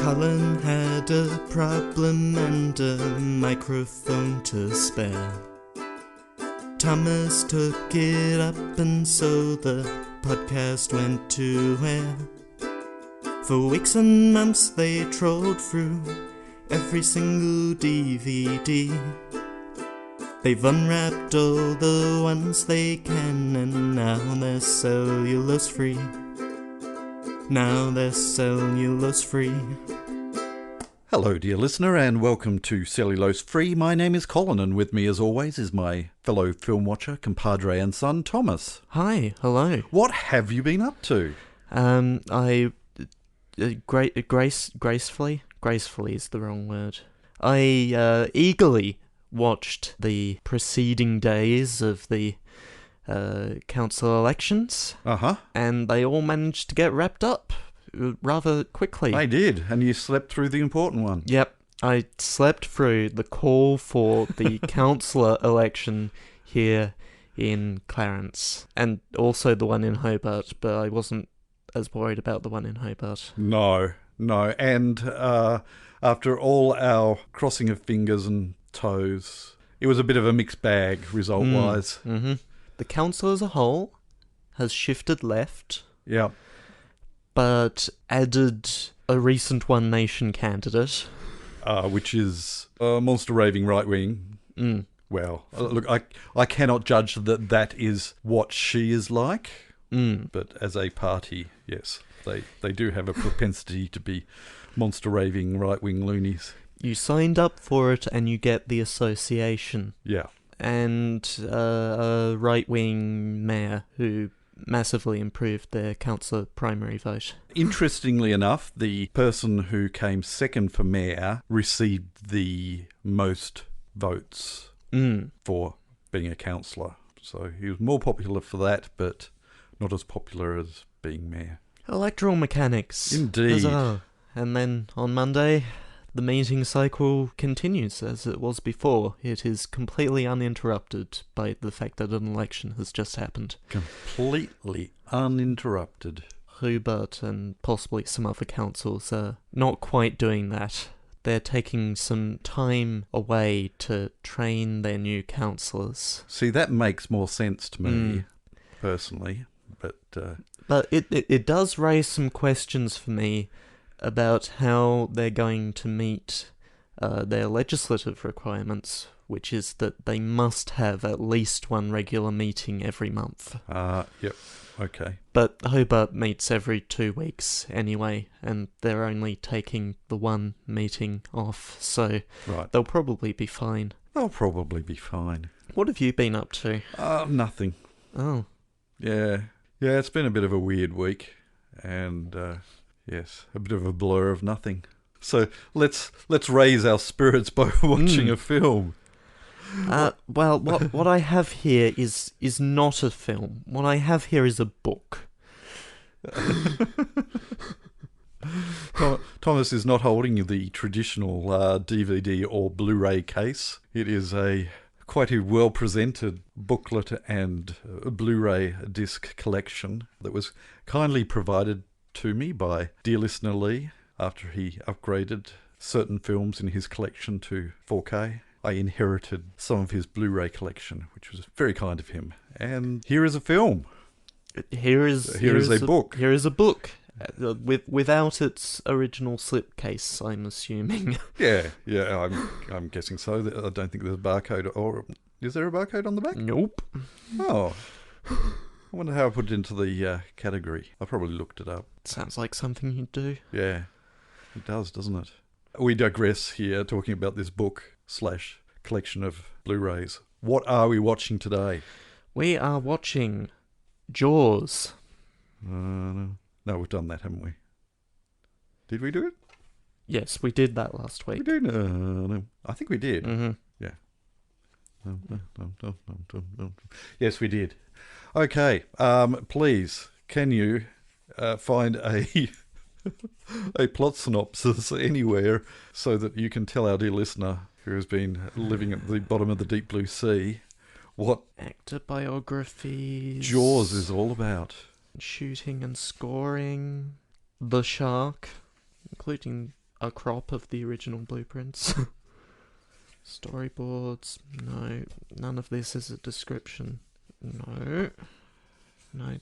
Colin had a problem and a microphone to spare. Thomas took it up and so the podcast went to air. For weeks and months they trolled through every single DVD. They've unwrapped all the ones they can and now they're cellulose free. Now they're cellulose free. Hello dear listener and welcome to Cellulose Free. My name is Colin and with me as always is my fellow film watcher, compadre and son, Thomas. Hi, hello. What have you been up to? Gracefully is the wrong word. I eagerly watched the preceding days of the council elections. And they all managed to get wrapped up rather quickly. They did, and you slept through the important one. Yep, I slept through the call for the councillor election here in Clarence, and also the one in Hobart, but I wasn't as worried about the one in Hobart. No, and after all our crossing of fingers and toes, it was a bit of a mixed bag result-wise. Mm-hmm. The council as a whole has shifted left. Yeah. But added a recent One Nation candidate. Which is monster raving right-wing. Well, look, I cannot judge that is what she is like. But as a party, yes, they do have a propensity to be monster raving right-wing loonies. You signed up for it and you get the association. Yeah. And a right-wing mayor who massively improved their councillor primary vote. Interestingly enough, the person who came second for mayor received the most votes for being a councillor. So he was more popular for that, but not as popular as being mayor. Electoral mechanics. Indeed. Huzzah. And then on Monday, the meeting cycle continues as it was before. It is completely uninterrupted by the fact that an election has just happened. Completely uninterrupted. Hobart and possibly some other councils are not quite doing that. They're taking some time away to train their new councillors. See, that makes more sense to me, personally. But it does raise some questions for me about how they're going to meet their legislative requirements, which is that they must have at least one regular meeting every month. Yep, okay. But Hobart meets every 2 weeks anyway, and they're only taking the one meeting off, so they'll probably be fine. They'll probably be fine. What have you been up to? Nothing. Oh. Yeah, it's been a bit of a weird week, and yes, a bit of a blur of nothing. So let's raise our spirits by watching a film. Well, what I have here is not a film. What I have here is a book. Thomas is not holding the traditional DVD or Blu-ray case. It is quite a well-presented booklet and Blu-ray disc collection that was kindly provided to me by dear listener Lee after he upgraded certain films in his collection to 4K. I inherited some of his Blu-ray collection, which was very kind of him. And here is a film. Here is a book. Here is a book. Without its original slipcase, I'm assuming. Yeah, I'm guessing so. I don't think there's a barcode, or is there a barcode on the back? Nope. Oh, I wonder how I put it into the category. I probably looked it up. Sounds like something you'd do. Yeah, it does, doesn't it? We digress here, talking about this book/collection of Blu-rays. What are we watching today? We are watching Jaws. No, we've done that, haven't we? Did we do it? Yes, we did that last week. We did? No. I think we did. Mm-hmm. Yeah. Yes, we did. Okay. Please, can you find a plot synopsis anywhere so that you can tell our dear listener who has been living at the bottom of the deep blue sea what actor biographies Jaws is all about? Shooting and scoring, the shark, including a crop of the original blueprints. Storyboards, no. None of this is a description. No,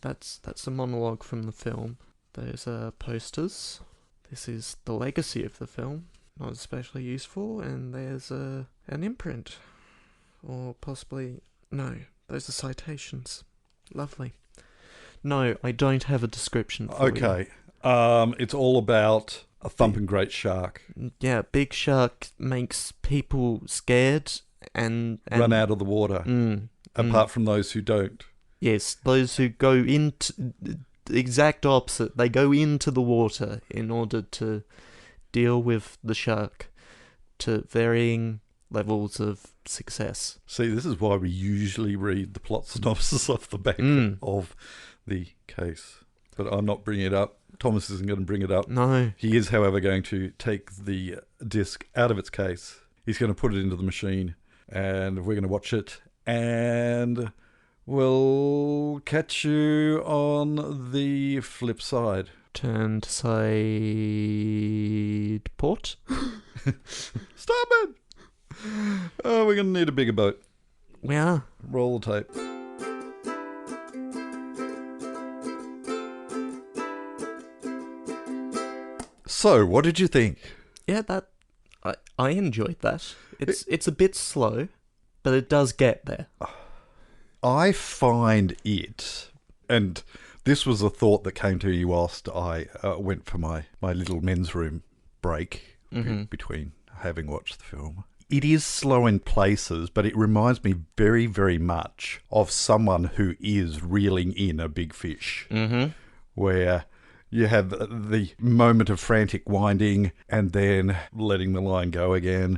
that's a monologue from the film. Those are posters. This is the legacy of the film, not especially useful, and there's an imprint. Or possibly... No, those are citations. Lovely. No, I don't have a description for you. Okay. It's all about a thumping great shark. Yeah, big shark makes people scared and run out of the water. Apart from those who don't. Yes, those who go into... The exact opposite. They go into the water in order to deal with the shark to varying levels of success. See, this is why we usually read the plot synopsis off the back of the case. But I'm not bringing it up. Thomas isn't going to bring it up. No. He is, however, going to take the disc out of its case. He's going to put it into the machine, and we're going to watch it, and we'll catch you on the flip side. Turn to side port. Stop it! Oh, we're going to need a bigger boat. We are. Roll the tape. So, what did you think? Yeah, I enjoyed that. It's a bit slow, but it does get there. I find it, and this was a thought that came to me whilst I went for my little men's room break between having watched the film. It is slow in places, but it reminds me very, very much of someone who is reeling in a big fish, where you have the moment of frantic winding and then letting the line go again,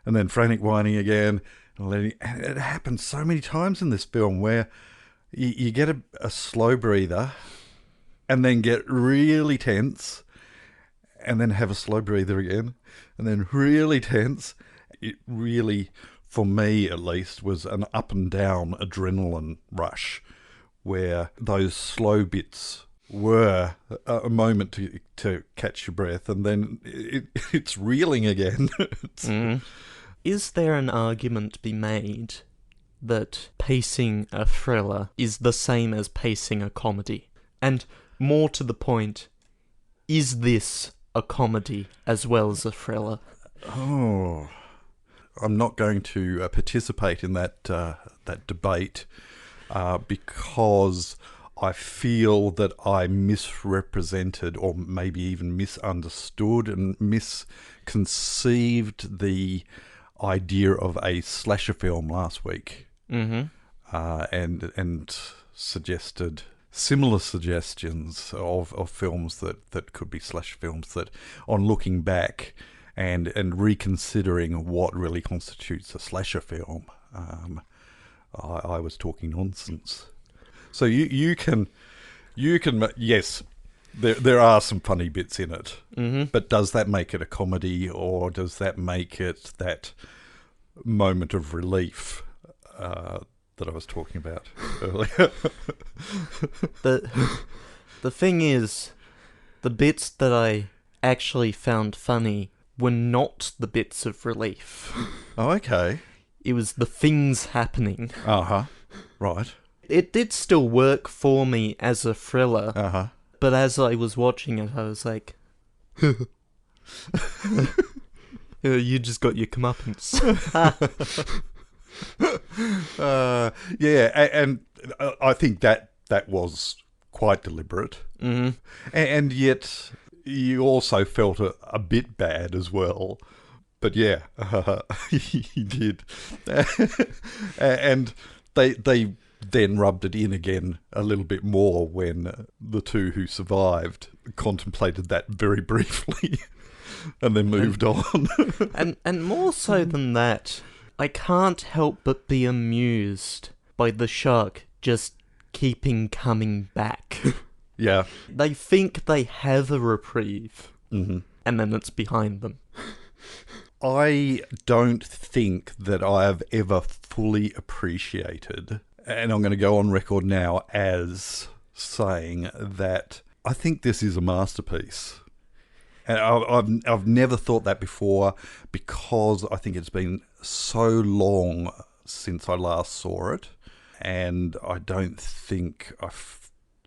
and then frantic winding again. And it happens so many times in this film where you get a slow breather and then get really tense and then have a slow breather again and then really tense. It really, for me at least, was an up and down adrenaline rush where those slow bits were a moment to catch your breath, and then it's reeling again. Is there an argument to be made that pacing a thriller is the same as pacing a comedy? And more to the point, is this a comedy as well as a thriller? Oh, I'm not going to participate in that debate because I feel that I misrepresented or maybe even misunderstood and misconceived the idea of a slasher film last week, and suggested similar suggestions of films that could be slasher films that, on looking back and reconsidering what really constitutes a slasher film, I was talking nonsense. So you can yes, there are some funny bits in it, but does that make it a comedy, or does that make it that moment of relief that I was talking about earlier? The thing is, the bits that I actually found funny were not the bits of relief. Oh, okay. It was the things happening. Right. It did still work for me as a thriller, but as I was watching it, I was like, you just got your comeuppance. Yeah, and I think that was quite deliberate. And yet you also felt a bit bad as well. But yeah, he did. And they then rubbed it in again a little bit more when the two who survived contemplated that very briefly and then moved on. and more so than that, I can't help but be amused by the shark just keeping coming back. Yeah. They think they have a reprieve, and then it's behind them. I don't think that I have ever fully appreciated, and I'm going to go on record now as saying that I think this is a masterpiece. And I've never thought that before, because I think it's been so long since I last saw it, and I don't think I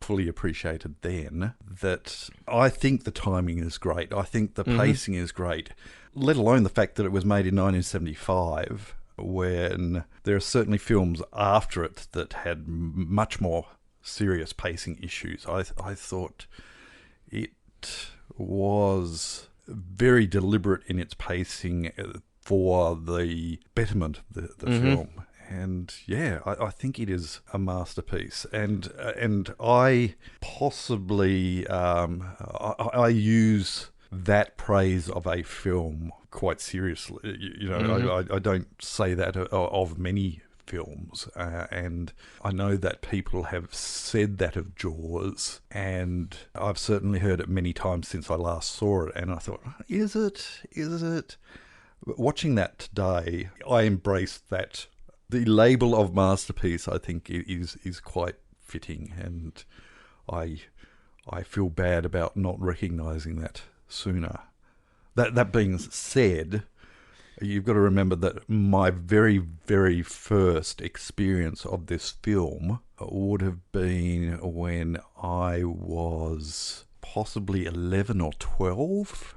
fully appreciated then that I think the timing is great. I think the pacing is great, let alone the fact that it was made in 1975, when there are certainly films after it that had much more serious pacing issues. I thought it was very deliberate in its pacing for the betterment of the film. And yeah, I think it is a masterpiece, and I possibly I use that praise of a film quite seriously. You know, I don't say that of many films, and I know that people have said that of Jaws, and I've certainly heard it many times since I last saw it, and I thought, is it? Watching that today, I embraced that. The label of masterpiece, I think, is quite fitting, and I feel bad about not recognising that sooner. That being said, you've got to remember that my very, very first experience of this film would have been when I was possibly 11 or 12,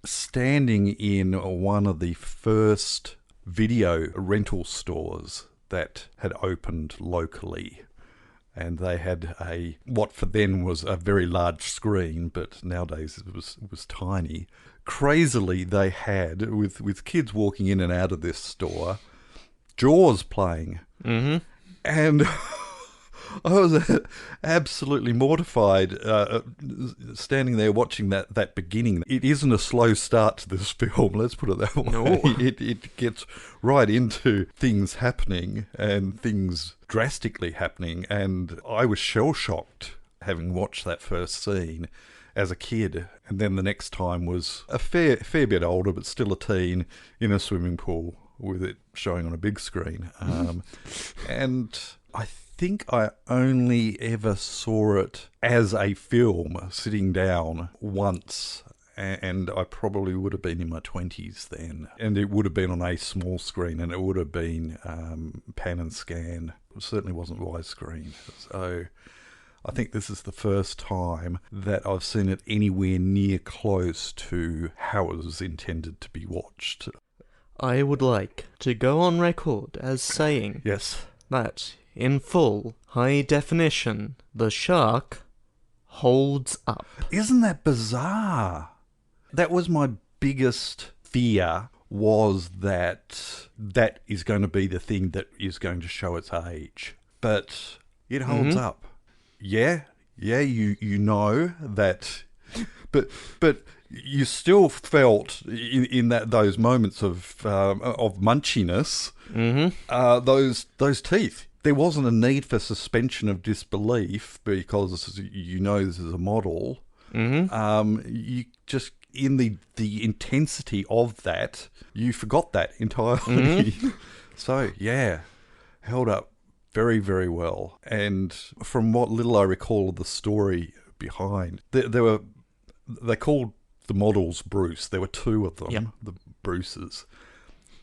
standing in one of the first video rental stores that had opened locally, and they had what for then was a very large screen, but nowadays it was tiny. Crazily, they had, with kids walking in and out of this store, Jaws playing, and I was absolutely mortified standing there watching that beginning. It isn't a slow start to this film, let's put it that way. No. It gets right into things happening, and things drastically happening, and I was shell-shocked having watched that first scene as a kid, and then the next time was a fair bit older, but still a teen, in a swimming pool with it showing on a big screen. And I think I only ever saw it as a film sitting down once, and I probably would have been in my 20s then, and it would have been on a small screen, and it would have been pan and scan. It certainly wasn't widescreen. So I think this is the first time that I've seen it anywhere near close to how it was intended to be watched. I would like to go on record as saying that in full, high definition, the shark holds up. Isn't that bizarre? That was my biggest fear, was that is going to be the thing that is going to show its age. But it holds up. Yeah, you know that, but you still felt in those moments of munchiness, those teeth. There wasn't a need for suspension of disbelief, because you know this is a model. You just, in the intensity of that, you forgot that entirely. So yeah, held up very, very well. And from what little I recall of the story behind, they called the models Bruce. There were two of them, the Bruces.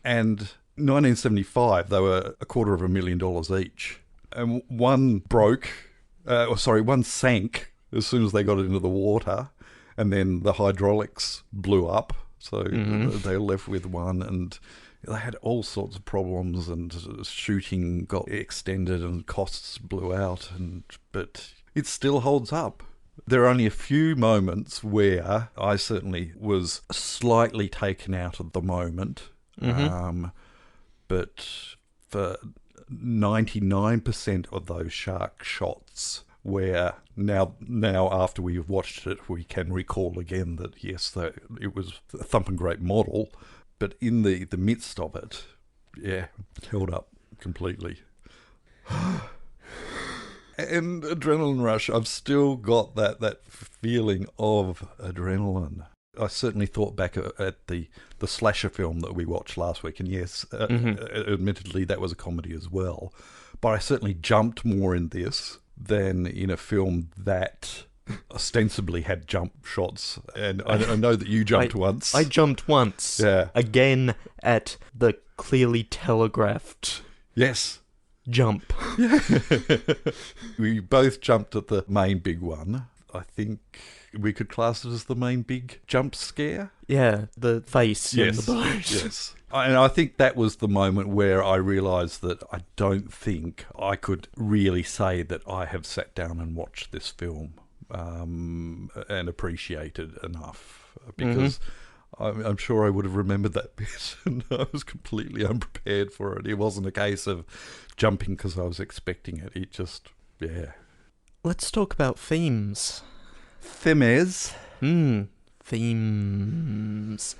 And 1975, they were $250,000 each. And one one sank as soon as they got it into the water, and then the hydraulics blew up. So they were left with one, and they had all sorts of problems, and shooting got extended and costs blew out, but it still holds up. There are only a few moments where I certainly was slightly taken out of the moment, but for 99% of those shark shots, where now after we've watched it, we can recall again that yes, it was a thumping great model, but in the midst of it, yeah, held up completely. And adrenaline rush, I've still got that feeling of adrenaline. I certainly thought back at the slasher film that we watched last week, and yes, admittedly that was a comedy as well, but I certainly jumped more in this than in a film that ostensibly had jump shots, and I know that you jumped once. I jumped once. Yeah. Again at the clearly telegraphed Yes. jump. We both jumped at the main big one. I think we could class it as the main big jump scare. Yeah, the face in the boat. Yes. And I think that was the moment where I realised that I don't think I could really say that I have sat down and watched this film and appreciated enough, because I'm sure I would have remembered that bit, and I was completely unprepared for it. It wasn't a case of jumping because I was expecting it. It just, yeah. Let's talk about themes. Themes. Themes.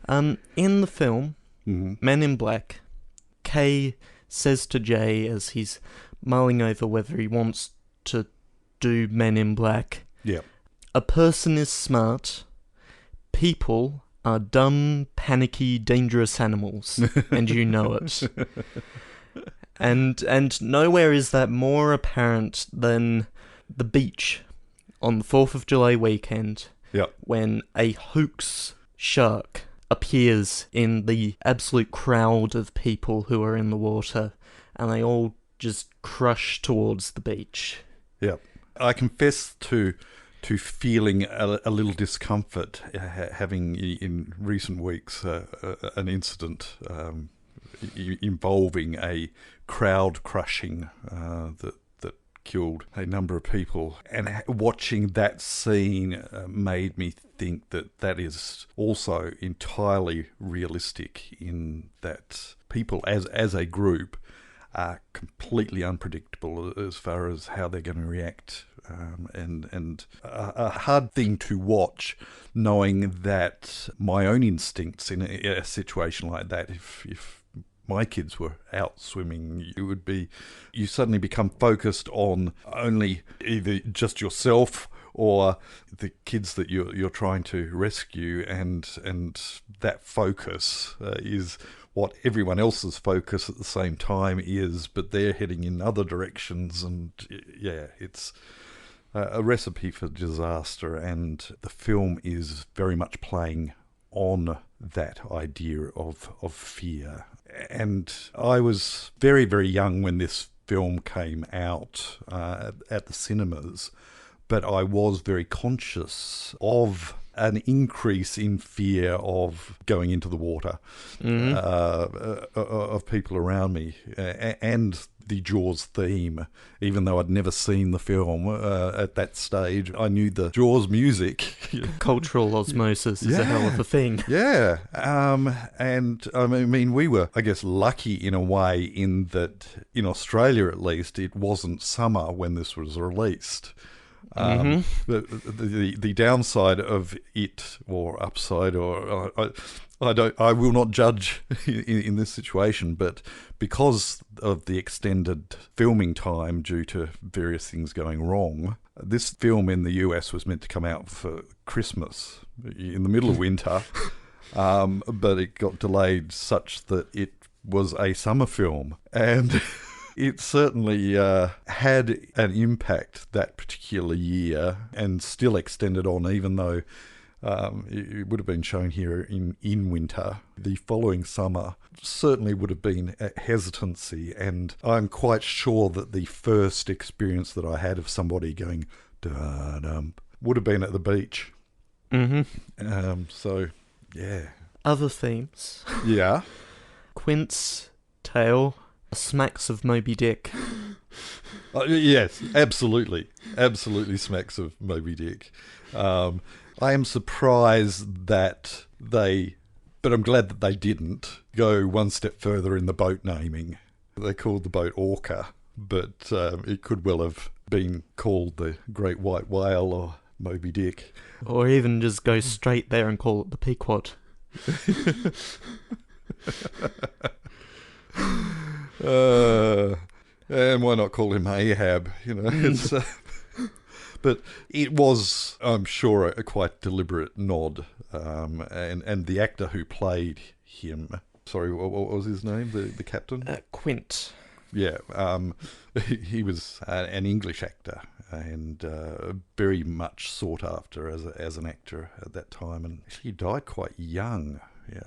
In the film, Men in Black, Kay says to Jay as he's mulling over whether he wants to do Men in Black, a person is smart, people are dumb, panicky, dangerous animals, and you know it. And nowhere is that more apparent than the beach on the 4th of July weekend, when a hoax shark appears in the absolute crowd of people who are in the water, and they all just crush towards the beach. Yeah. I confess to feeling a little discomfort having in recent weeks an incident involving a crowd crushing that killed a number of people, and watching that scene made me think that is also entirely realistic, in that people as a group are completely unpredictable as far as how they're going to react, and a hard thing to watch, knowing that my own instincts in a situation like that, if my kids were out swimming, you suddenly become focused on only either just yourself or the kids that you're trying to rescue, and that focus is what everyone else's focus at the same time is, but they're heading in other directions, and it's a recipe for disaster, and the film is very much playing on that idea of fear. And I was very, very young when this film came out at the cinemas, but I was very conscious of an increase in fear of going into the water, of people around me, and the Jaws theme. Even though I'd never seen the film at that stage, I knew the Jaws music. Cultural osmosis is a hell of a thing. Yeah. And I mean, we were, I guess, lucky in a way in that, in Australia at least, it wasn't summer when this was released. The downside of it, or upside, or I will not judge in this situation, but because of the extended filming time due to various things going wrong, this film in the US was meant to come out for Christmas in the middle of winter, but it got delayed such that it was a summer film, and it certainly had an impact that particular year, and still extended on, even though it would have been shown here in winter. The following summer certainly would have been a hesitancy, and I'm quite sure that the first experience that I had of somebody going da-dum would have been at the beach. So, yeah. Other themes. Yeah. Quint's tale smacks of Moby Dick. Yes, absolutely. Absolutely smacks of Moby Dick. I am surprised that but I'm glad that they didn't go one step further in the boat naming. They called the boat Orca, but it could well have been called the Great White Whale or Moby Dick. Or even just go straight there and call it the Pequod. And why not call him Ahab? It's, but it was, I'm sure, a quite deliberate nod. And the actor who played him, sorry, what was his name? The captain? Quint. Yeah, he was an English actor, and very much sought after as an actor at that time. And he died quite young,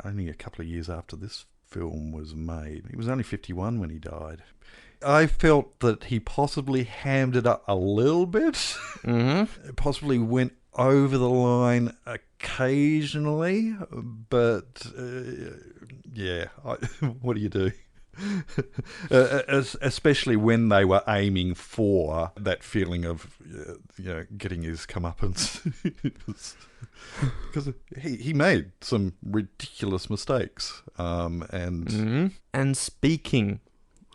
only a couple of years after this film was made. He was only 51 when he died. I felt that he possibly hammed it up a little bit, possibly went over the line occasionally, but what do you do? Especially when they were aiming for that feeling of getting his comeuppance. Because he made some ridiculous mistakes. And speaking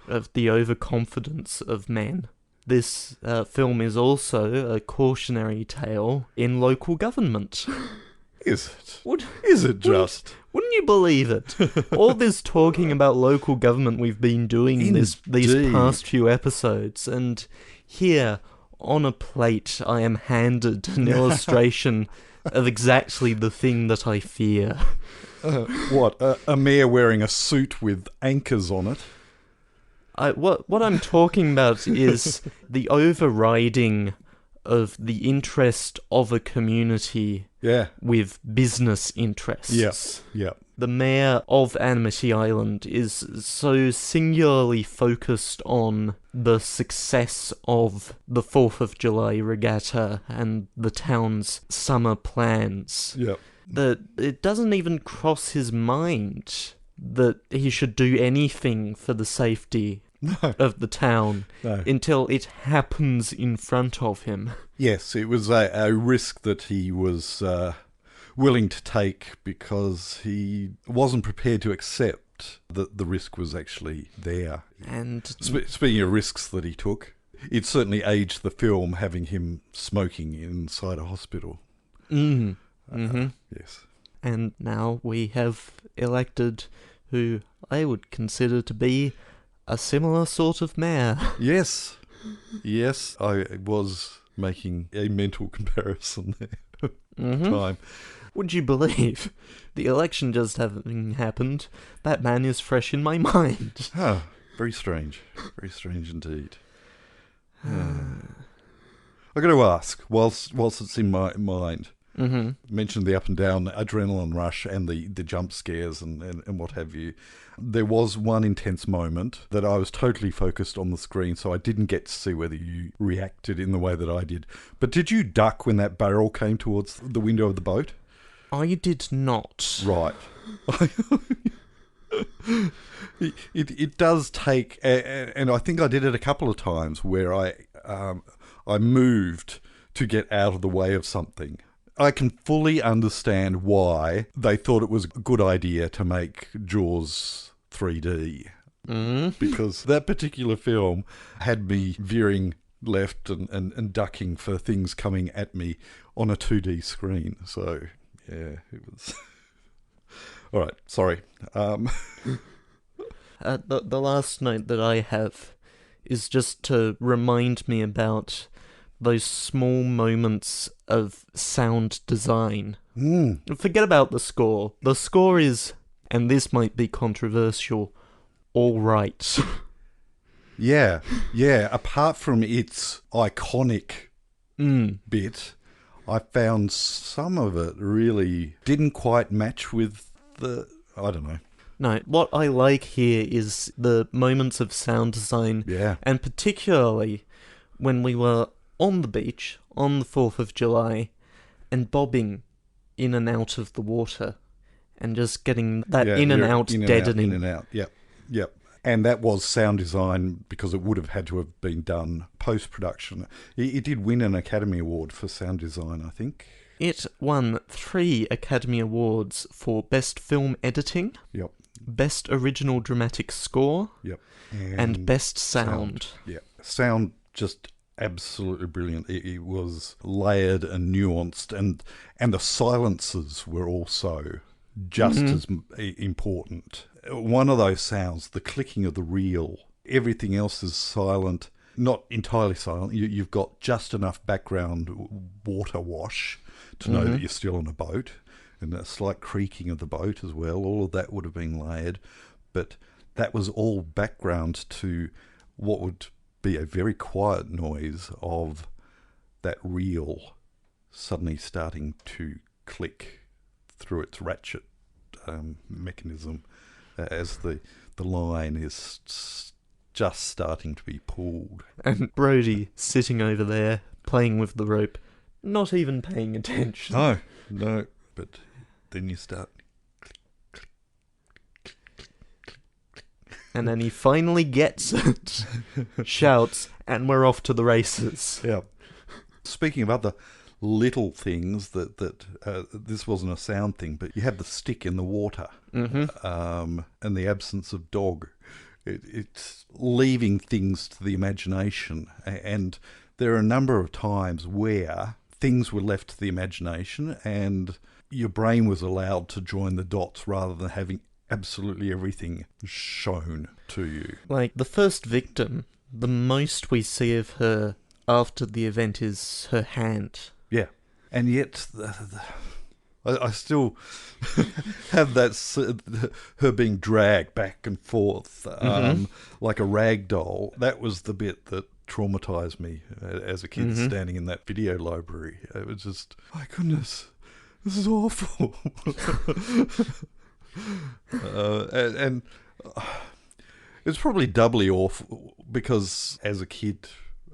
of the overconfidence of men, this film is also a cautionary tale in local government. Is it? Is it just? Wouldn't you believe it? All this talking about local government we've been doing these past few episodes, and here on a plate I am handed an illustration of exactly the thing that I fear. What? A mayor wearing a suit with anchors on it? What I'm talking about is the overriding of the interest of a community with business interests. Yeah. The mayor of Amity Island is so singularly focused on the success of the 4th of July regatta and the town's summer plans that it doesn't even cross his mind that he should do anything for the safety of the town until it happens in front of him. Yes, it was a risk that he was willing to take because he wasn't prepared to accept that the risk was actually there. And speaking of risks that he took, it certainly aged the film having him smoking inside a hospital. Yes. And now we have elected who I would consider to be a similar sort of mayor. Yes, I was making a mental comparison there at the time. Would you believe? The election just having happened, that man is fresh in my mind. Very strange. Very strange indeed. I got to ask, whilst it's in my mind, mentioned the up and down adrenaline rush and the jump scares and what have you. There was one intense moment that I was totally focused on the screen, so I didn't get to see whether you reacted in the way that I did. But did you duck when that barrel came towards the window of the boat? I did not. Right. It does take, and I think I did it a couple of times where I moved to get out of the way of something. I can fully understand why they thought it was a good idea to make Jaws 3D. Because that particular film had me veering left and ducking for things coming at me on a 2D screen. So, yeah, it was... All right, sorry. The last note that I have is just to remind me about those small moments of sound design. Forget about the score. The score is, and this might be controversial, all right. Yeah. Apart from its iconic bit, I found some of it really didn't quite match with the... I don't know. No, what I like here is the moments of sound design. Yeah. And particularly when we were on the beach on the 4th of July and bobbing in and out of the water and just getting that in and out deadening. In and out, yep. And that was sound design because it would have had to have been done post-production. It did win an Academy Award for sound design, I think. It won 3 Academy Awards for Best Film Editing, Best Original Dramatic Score, and Best Sound. Sound just absolutely brilliant. It was layered and nuanced, and the silences were also just as important. One of those sounds, the clicking of the reel, everything else is silent, not entirely silent. You've got just enough background water wash to know that you're still on a boat, and a slight creaking of the boat as well. All of that would have been layered, but that was all background to what would be a very quiet noise of that reel suddenly starting to click through its ratchet mechanism as the line is just starting to be pulled. And Brody sitting over there, playing with the rope, not even paying attention. No, but then you start... And then he finally gets it, shouts, and we're off to the races. Yeah. Speaking of other little things that this wasn't a sound thing, but you have the stick in the water, and the absence of dog. It's leaving things to the imagination, and there are a number of times where things were left to the imagination and your brain was allowed to join the dots rather than having absolutely everything shown to you. Like, the first victim, the most we see of her after the event is her hand. Yeah. And yet, I still have that, her being dragged back and forth like a rag doll. That was the bit that traumatized me as a kid standing in that video library. It was just, my goodness, this is awful. And it's probably doubly awful because as a kid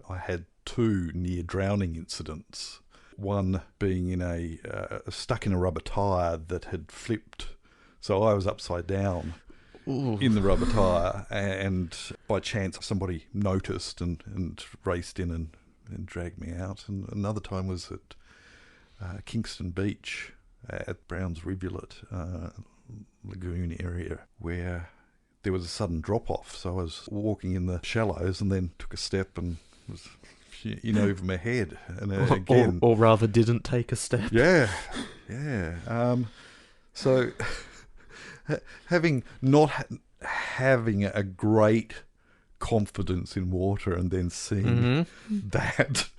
I had 2 near drowning incidents. One being in stuck in a rubber tyre that had flipped, so I was upside down in the rubber tyre, and by chance somebody noticed and raced in and dragged me out. And another time was at Kingston Beach at Brown's Rivulet Lagoon area, where there was a sudden drop-off, so I was walking in the shallows and then took a step and was over my head, and again, or rather, didn't take a step. Yeah. So, having a great confidence in water, and then seeing that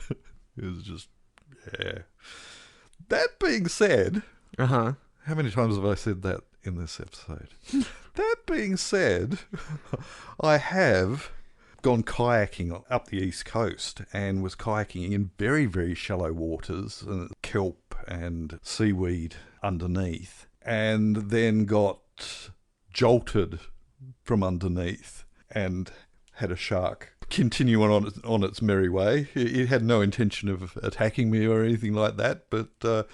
is just That being said, how many times have I said that in this episode? That being said, I have gone kayaking up the east coast and was kayaking in very, very shallow waters, and kelp and seaweed underneath, and then got jolted from underneath and had a shark continue on its merry way. It had no intention of attacking me or anything like that, but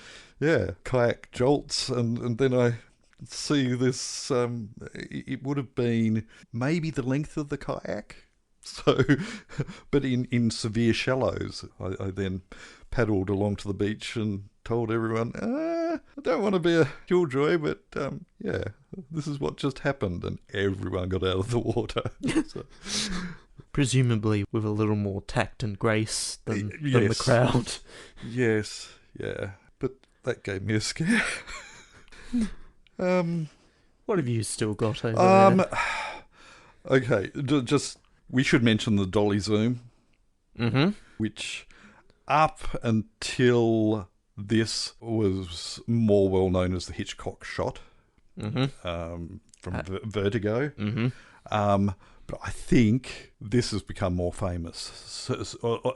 kayak jolts, and then I see this, it would have been maybe the length of the kayak. So, but in severe shallows, I then paddled along to the beach and told everyone, I don't want to be a killjoy, but this is what just happened, and everyone got out of the water. So. Presumably with a little more tact and grace than the crowd. Yes, yeah, but that gave me a scare. What have you still got over there? Okay, just... We should mention the dolly zoom, which up until this was more well known as the Hitchcock shot from Vertigo. But I think this has become more famous.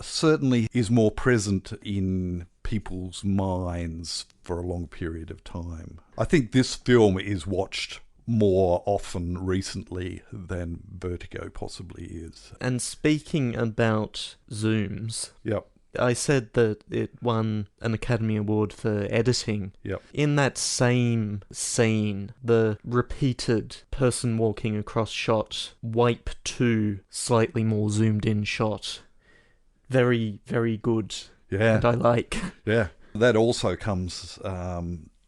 Certainly is more present in people's minds for a long period of time. I think this film is watched more often recently than Vertigo possibly is. And speaking about zooms, yep, I said that it won an Academy Award for editing. Yep. In that same scene, the repeated person walking across shot, wipe to slightly more zoomed in shot. Very, very good. Yeah. And I like. Yeah. That also comes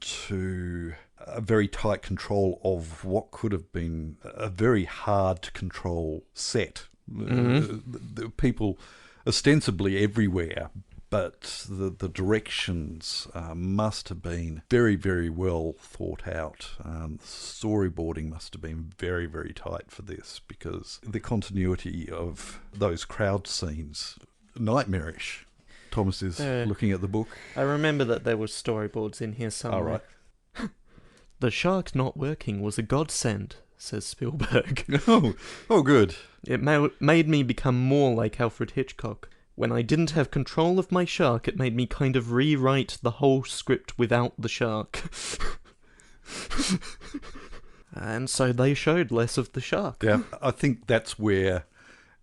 to a very tight control of what could have been a very hard to control set. The people ostensibly everywhere, but the directions must have been very, very well thought out. Storyboarding must have been very, very tight for this, because the continuity of those crowd scenes, nightmarish. Thomas is looking at the book. I remember that there were storyboards in here somewhere. All right. The shark not working was a godsend, says Spielberg. Oh, good. It made me become more like Alfred Hitchcock. when I didn't have control of my shark, it made me kind of rewrite the whole script without the shark. And so they showed less of the shark. Yeah, I think that's where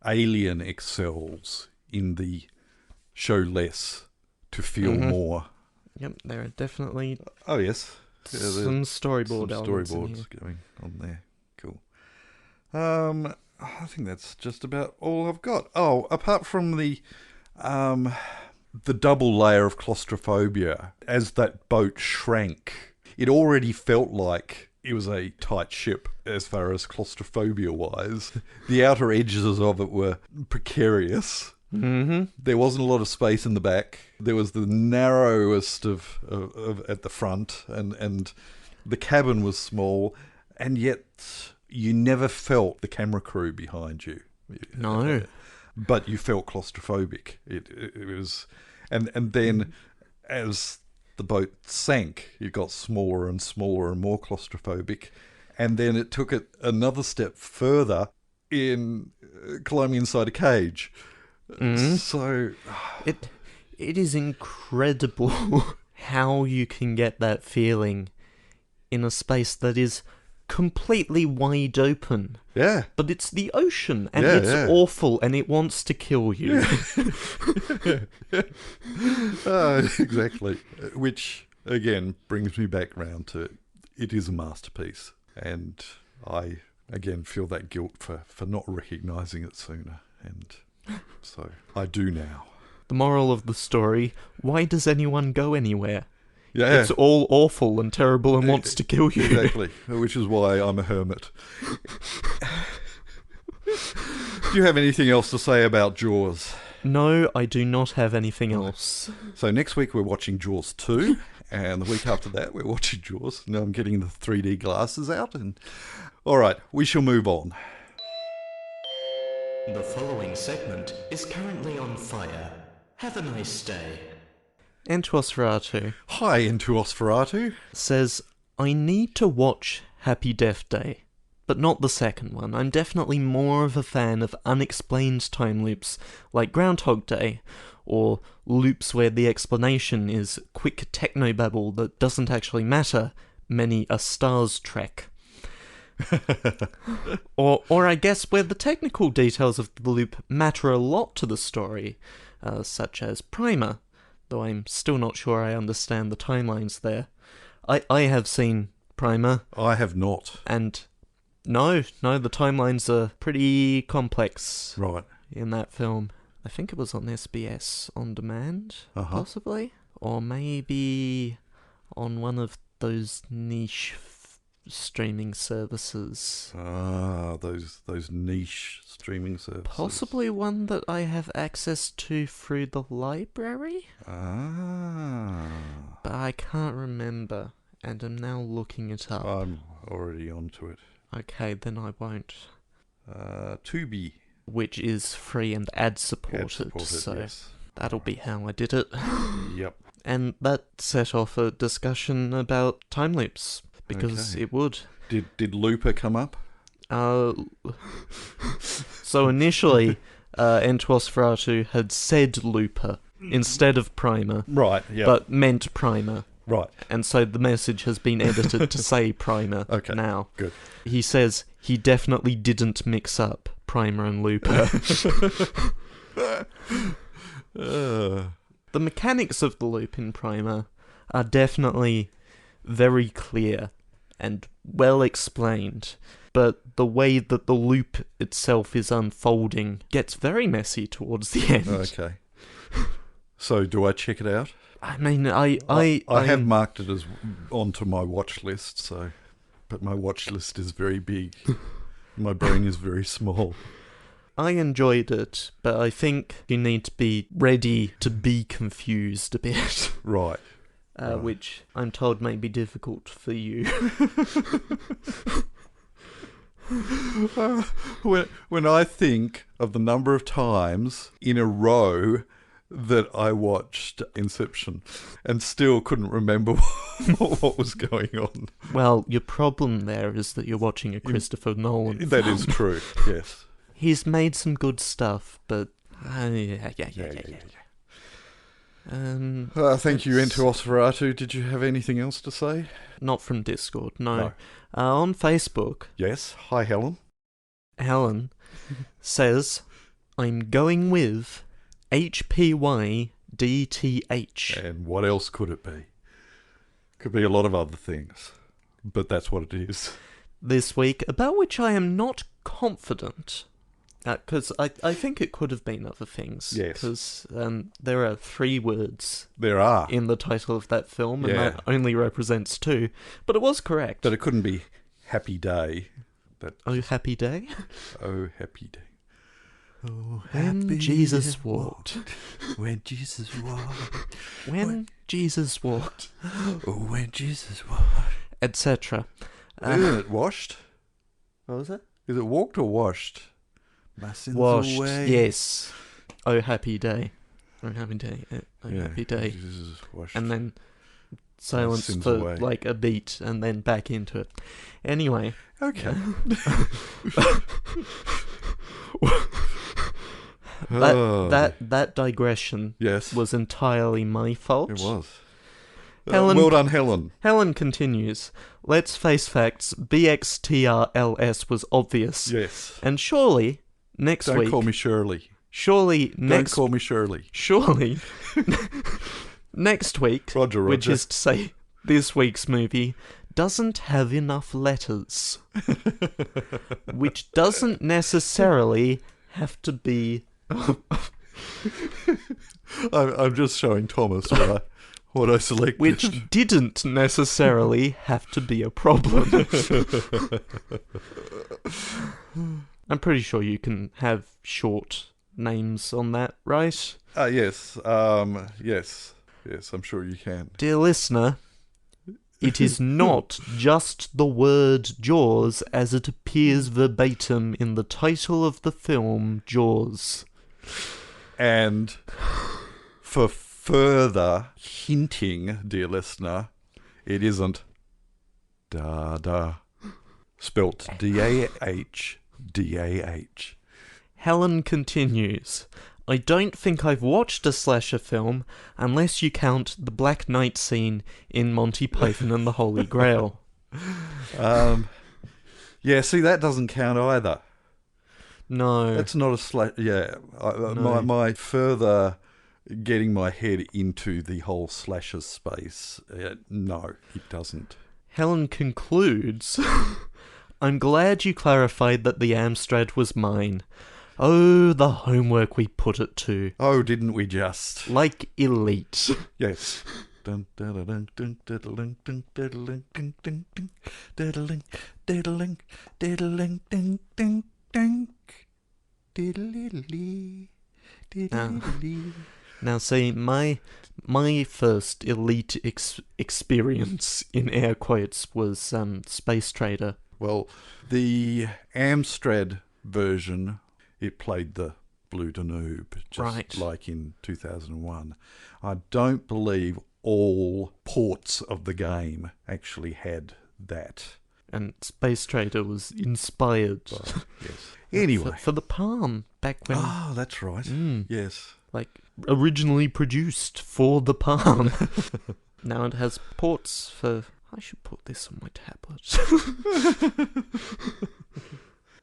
Alien excels in the show less to feel more. Yep, there are definitely Oh, yes. some storyboard elements in here. Storyboards going on there. Cool. I think that's just about all I've got. Oh, apart from the double layer of claustrophobia, as that boat shrank, it already felt like it was a tight ship as far as claustrophobia-wise. The outer edges of it were precarious. Mm-hmm. There wasn't a lot of space in the back. There was the narrowest of at the front, and the cabin was small, and yet you never felt the camera crew behind you. No. But you felt claustrophobic. It was, and then as the boat sank, it got smaller and smaller and more claustrophobic, and then it took it another step further in climbing inside a cage. Mm-hmm. So It is incredible how you can get that feeling in a space that is completely wide open. yeah, But it's the ocean, and Yeah, it's yeah. awful, and it wants to kill you. exactly. Which again brings me back round to it is a masterpiece, and I again feel that guilt for not recognising it sooner, and so I do now. The moral of the story, why does anyone go anywhere? Yeah, It's all awful and terrible and wants to kill you. exactly. Which is why I'm a hermit. Do you have anything else to say about Jaws? No, I do not have anything else. So next week we're watching Jaws 2, and the week after that we're watching Jaws. Now I'm getting the 3D glasses out, and all right, we shall move on. The following segment is currently on fire. Have a nice day. Entosferatu Hi, Into Osferatu. says, I need to watch Happy Death Day, but not the second one. I'm definitely more of a fan of unexplained time loops like Groundhog Day, or loops where the explanation is quick technobabble that doesn't actually matter, many a Stars Trek. or I guess where the technical details of the loop matter a lot to the story, such as Primer, though I'm still not sure I understand the timelines there. I have seen Primer, I have not. and no, the timelines are pretty complex Right. in that film. I think it was on SBS On Demand, possibly? Or maybe on one of those niche streaming services. Ah, those niche streaming services. Possibly one that I have access to through the library? Ah. But I can't remember, and I'm now looking it up. I'm already onto it. Okay, then I won't. Tubi. Which is free and ad-supported, so yes. that'll be how I did it. Yep. And that set off a discussion about time loops, because Okay. it would. Did Looper come up? So initially, Entosferatu had said Looper instead of Primer, Right, yeah. but meant Primer. Right. And so the message has been edited to say Primer Okay, now. good. He says he definitely didn't mix up Primer and Looper. The mechanics of the loop in Primer are definitely very clear and well explained, but the way that the loop itself is unfolding gets very messy towards the end. Okay. So do I check it out? I mean, I have marked it as onto my watch list, so, but my watch list is very big. My brain is very small. I enjoyed it, but I think you need to be ready to be confused a bit. Right. Which I'm told may be difficult for you. When I think of the number of times in a row that I watched Inception and still couldn't remember what was going on. Well, your problem there is that you're watching a Christopher Nolan That film. is true, yes. He's made some good stuff, but Yeah. Thank you, Enter Osferatu. Did you have anything else to say? Not from Discord, no. On Facebook. Yes. Hi, Helen. Helen says, I'm going with HPYDTH. And what else could it be? Could be a lot of other things, but that's what it is. This week, about which I am not confident, because I think it could have been other things. Yes. Because there are 3 words There are. in the title of that film, and Yeah. that only represents 2. But it was correct. But it couldn't be Happy Day. Oh, happy day? Oh, happy day. Oh, When Jesus walked. When Jesus walked. When Jesus walked. Oh, when Jesus walked. Etc. Isn't it washed? What was it? Is it walked or washed? My sins Washed, away. yes. Oh, happy day. Oh, happy day. Oh, happy day. Jesus washed. And then silence sins for away. like a beat, and then back into it. Anyway. Okay. That digression Yes. was entirely my fault. It was. Helen- Well done, Helen. Helen continues, let's face facts, BXTRLS was obvious. Yes. And surely, next Don't week... call me Shirley. Surely, Don't call me Shirley. Surely, next week, Roger. which is to say, this week's movie, doesn't have enough letters. Which doesn't necessarily have to be... I'm just showing Thomas what I selected. Which didn't necessarily have to be a problem. I'm pretty sure you can have short names on that, right? Yes. Yes, I'm sure you can. Dear listener, it is not just the word Jaws as it appears verbatim in the title of the film, Jaws. And for further hinting, dear listener, it isn't da-da, spelt D-A-H-D-A-H. Helen continues, I don't think I've watched a slasher film unless you count the Black Knight scene in Monty Python and the Holy Grail. Yeah, see, that doesn't count either. No. That's not a slash. Yeah, No. my further getting my head into the whole slasher space. No, it doesn't. Helen concludes, I'm glad you clarified that the Amstrad was mine. Oh, the homework we put it to. Oh, didn't we just? Like elite. Yes. Dun, dun, dun, dun, dun, dun, dun, dun, dun, dun, dun, dun, diddling, diddling, diddling, ding, ding, ding, diddly, diddly. Now, see, my first elite experience, in air quotes, was Space Trader. Well, the Amstrad version, it played the Blue Danube, just Right. like in 2001. I don't believe all ports of the game actually had that. And Space Trader was inspired But, yes. Anyway. for the Palm back when, Oh, that's right. Yes. like, originally produced for the Palm. Now it has ports for... I should put this on my tablet.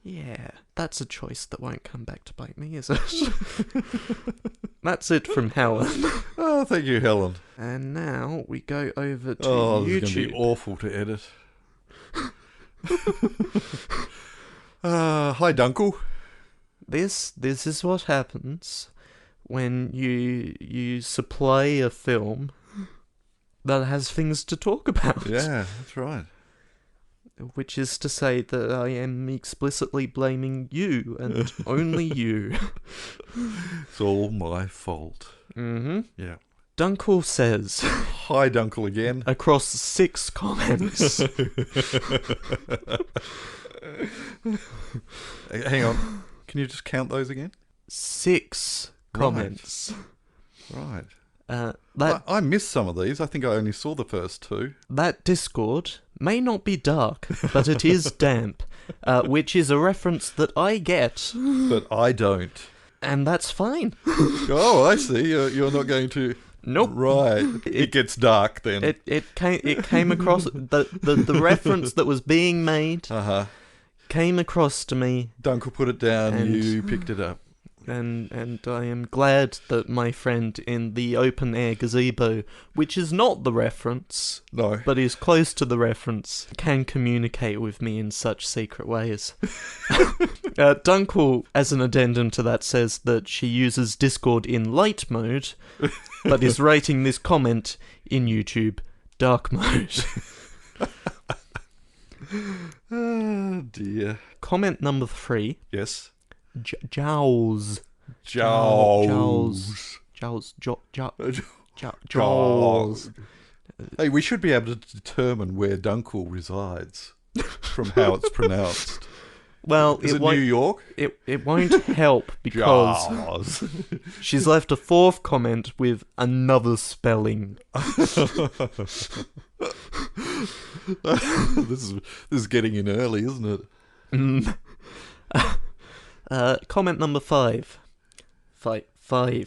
Yeah, that's a choice that won't come back to bite me, is it? That's it from Helen. Oh, thank you, Helen. And now we go over to Oh, this YouTube. is going to be awful to edit. Hi, Dunkel. This is what happens when you supply a film that has things to talk about. Yeah, that's right. Which is to say that I am explicitly blaming you, and only you. It's all my fault. Mm-hmm. Yeah. Dunkel says, Hi, Dunkel again. across 6 comments, Hang on. Can you just count those again? 6 comments. Right. That I missed some of these. I think I only saw the first 2. that Discord may not be dark, but it is damp, which is a reference that I get. But I don't. And that's fine. Oh, I see. You're not going to... Nope. Right. It gets dark then. It came across... The reference that was being made came across to me. Dunkel put it down, And- you picked it up. And I am glad that my friend in the open-air gazebo, which is not the reference, No. but is close to the reference, can communicate with me in such secret ways. Dunkel, as an addendum to that, says that she uses Discord in light mode, but is writing this comment in YouTube dark mode. Oh, dear. Comment number 3. Yes? Jowls. Jaws. Jowls. Hey, we should be able to determine where Dunkel resides from how it's pronounced. Well, Is it New York? It won't help because Jaws. she's left a 4th comment with another spelling. This is getting in early, isn't it? Comment number 5. Five.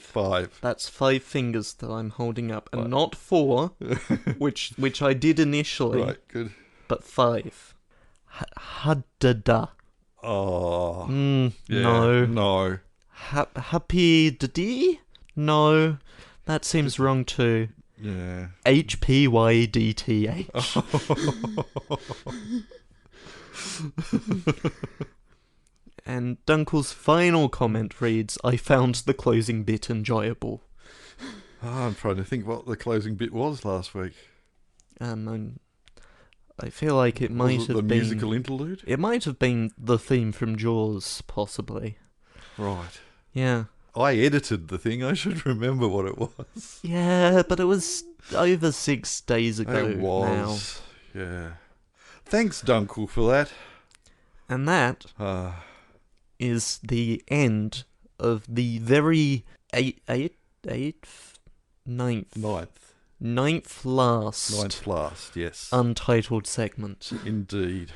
5. That's 5 fingers that I'm holding up, and Right. not 4, which I did initially, Right, good. but 5. Haddada. Oh. Yeah, No. No. Happy dadi? No. That seems wrong too. Yeah. HPYDTH. And Dunkel's final comment reads, I found the closing bit enjoyable. I'm trying to think what the closing bit was last week. I feel like it might Was it have the been... musical interlude? It might have been the theme from Jaws, possibly. Right. Yeah. I edited the thing. I should remember what it was. Yeah, but it was over 6 days ago It was. Yeah. Thanks, Dunkel, for that. now. And that is the end of the very ninth last Ninth last, yes. untitled segment. Indeed.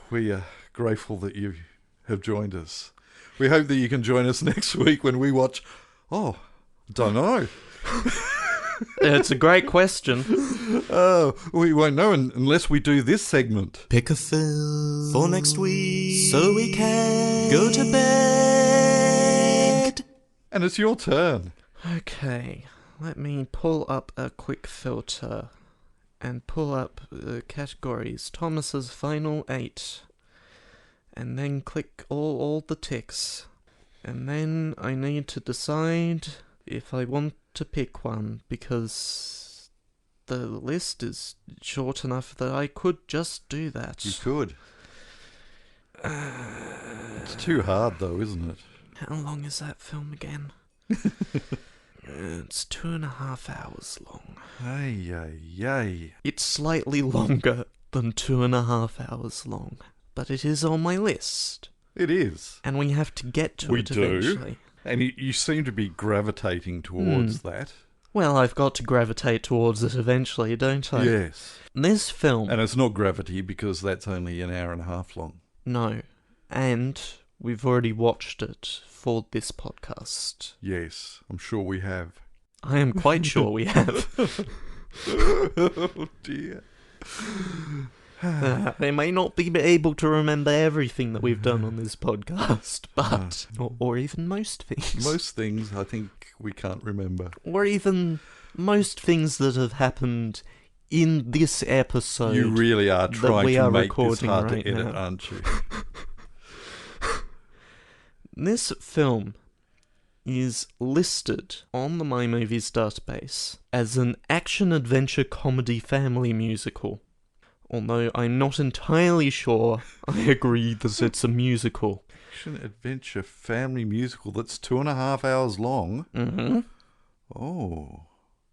We are grateful that you have joined us. We hope that you can join us next week when we watch... Oh, don't know. It's a great question. Oh, we won't know unless we do this segment. Pick a film for next week so we can go to bed. And it's your turn. Okay, let me pull up a quick filter and pull up the categories. Thomas's final 8. And then click all the ticks. And then I need to decide if I want to pick one, because the list is short enough that I could just do that. You could. It's too hard, though, isn't it? How long is that film again? It's 2.5 hours long. Ay. It's slightly longer than 2.5 hours long, but it is on my list. It is. And we have to get to We it do. eventually. And you seem to be gravitating towards that. Well, I've got to gravitate towards it eventually, don't I? Yes. This film... And it's not Gravity, because that's only an hour and a half long. No. And we've already watched it for this podcast. Yes, I'm sure we have. I am quite sure we have. Oh, dear. They may not be able to remember everything that we've done on this podcast, but... Or even most things. Most things, I think, we can't remember. Or even most things that have happened in this episode. You really are trying we to are make this recording hard right to edit, now. aren't you? This film is listed on the My Movies database as an action-adventure comedy family musical. Although I'm not entirely sure I agree that it's a musical. Action adventure family musical that's 2.5 hours long. Mm-hmm. Oh.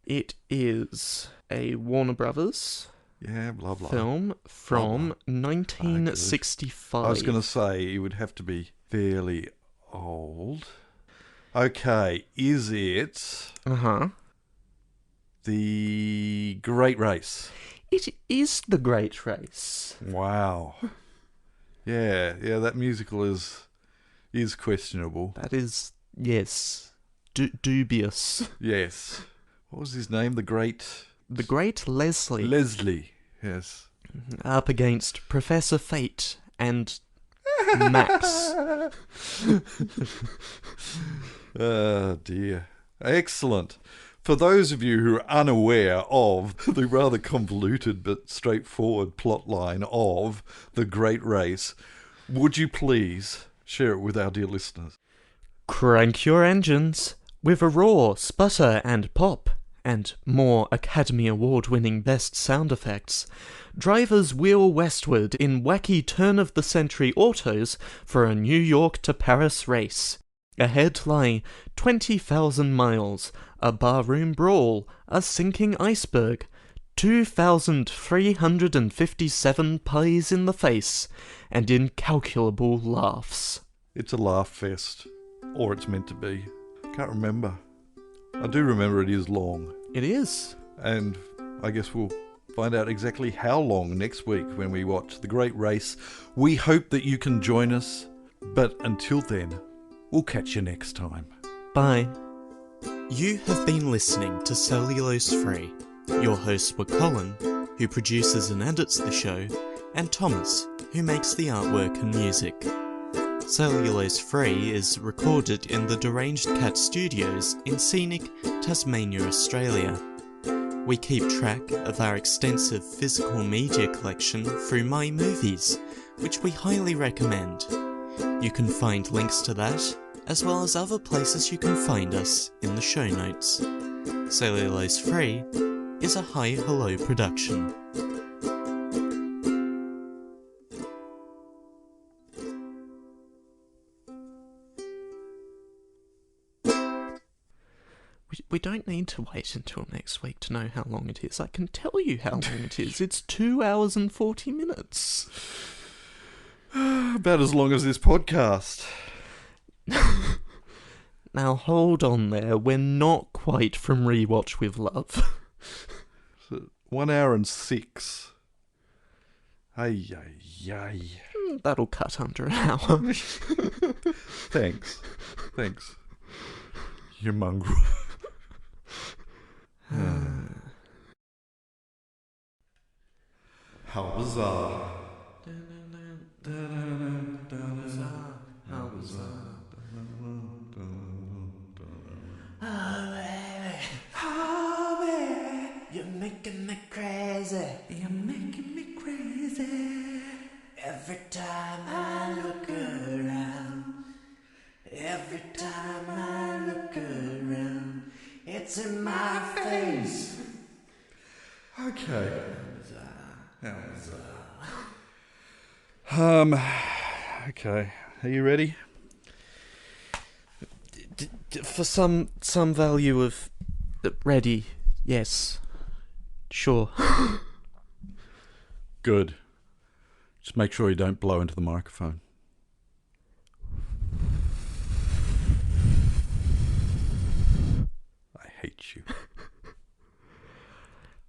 It is a Warner Brothers Yeah, blah blah. film from 1965. I was going to say it would have to be fairly old. Okay, is it Uh-huh. The Great Race? It is The Great Race. Wow. Yeah, that musical is questionable. That is Yes. Dubious. Yes. What was his name? The great Leslie. Leslie. Yes. Up against Professor Fate and Max. Oh dear. Excellent. For those of you who are unaware of the rather convoluted but straightforward plotline of The Great Race, would you please share it with our dear listeners? Crank your engines with a roar, sputter and pop, and more Academy Award-winning best sound effects. Drivers wheel westward in wacky turn-of-the-century autos for a New York to Paris race. Ahead lie 20,000 miles, a barroom brawl, a sinking iceberg, 2,357 pies in the face, and incalculable laughs. It's a laugh fest. Or it's meant to be. Can't remember. I do remember it is long. It is. And I guess we'll find out exactly how long next week when we watch The Great Race. We hope that you can join us. But until then, we'll catch you next time. Bye. You have been listening to Cellulose Free. Your hosts were Colin, who produces and edits the show, and Thomas, who makes the artwork and music. Cellulose Free is recorded in the Deranged Cat Studios in scenic Tasmania, Australia. We keep track of our extensive physical media collection through My Movies, which we highly recommend. You can find links to that, as well as other places you can find us, in the show notes. Cellulose Free is a Hi Hello production. We don't need to wait until next week to know how long it is. I can tell you how long it is. It's 2 hours and 40 minutes. About as long as this podcast. Now hold on there. We're not quite from Rewatch with Love. So 1 hour and 6. Ay. That'll cut under an hour. Thanks. You mongrel. How bizarre. How bizarre. Oh, baby, you're making me crazy. You're making me crazy. Every time I look around. Every time I look around. It's in my face. Okay. How bizarre. Okay. Are you ready? For some value of ready, yes, sure. Good. Just make sure you don't blow into the microphone. I hate you.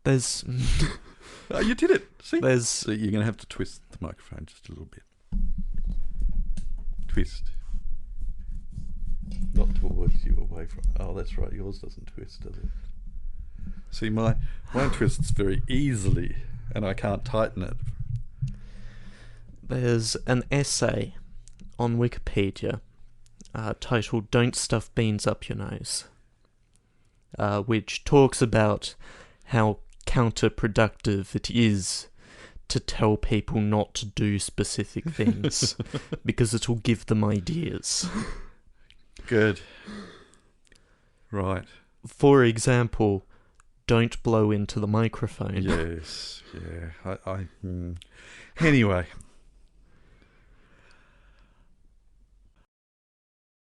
There's... Oh, you did it. See? There's... You're going to have to twist the microphone just a little bit. Twist. Not towards you, away from... Oh, that's right. Yours doesn't twist, does it? See, mine twists very easily, and I can't tighten it. There's an essay on Wikipedia titled "Don't Stuff Beans Up Your Nose," which talks about how counterproductive it is to tell people not to do specific things because it'll give them ideas. Good. Right. For example, don't blow into the microphone. Yes. Yeah. Anyway,